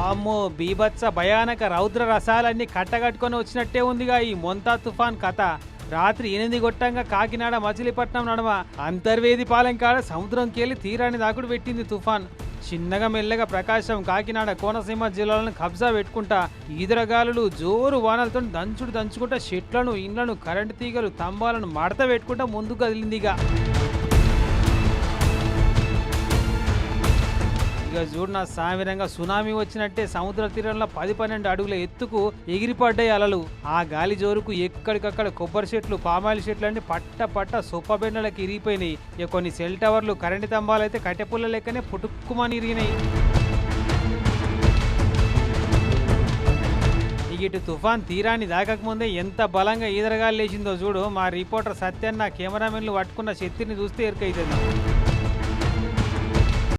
వామ్మో! బీభత్స భయానక రౌద్ర రసాలన్నీ కట్టగట్టుకొని వచ్చినట్టే ఉందిగా ఈ మొంతా తుఫాన్ కథ. రాత్రి 8 గొట్టంగా కాకినాడ మచిలీపట్నం నడుమ అంతర్వేది పాలెం కాడ సముద్రంకెళ్ళి తీరాన్ని దాకుడు పెట్టింది తుఫాన్. చిన్నగా మెల్లగా ప్రకాశం, కాకినాడ, కోనసీమ జిల్లాలను కబ్జా పెట్టుకుంటా ఈదురగాలులు జోరు వానలతో దంచుకుంటా చెట్లను, ఇండ్లను, కరెంటు తీగలు, స్తంభాలను మడత పెట్టుకుంటా ముందుకు కదిలిందిగా. ఇక చూడు నా సామిరంగా సునామీ వచ్చినట్టే సముద్ర తీరంలో 10-12 అడుగుల ఎత్తుకు ఎగిరిపడ్డాయి అలలు. ఆ గాలి జోరుకు ఎక్కడికక్కడ కొబ్బరి చెట్లు, పామాయిల్ చెట్లు అన్ని పట్ట సొప్పబెండలకు ఇరిగిపోయినాయి. ఇక కొన్ని సెల్ టవర్లు, కరెంటు స్తంభాలు అయితే కట్టెపుల్ల లెక్కనే పుటుక్కుమని ఇరిగినాయి. ఇటు తుఫాన్ తీరాన్ని దాకముందే ఎంత బలంగా ఈదరగాలు లేచిందో చూడు. మా రిపోర్టర్ సత్యన్న కెమెరామెన్లు పట్టుకున్న శక్తిని చూస్తే ఎరుకైతుంది.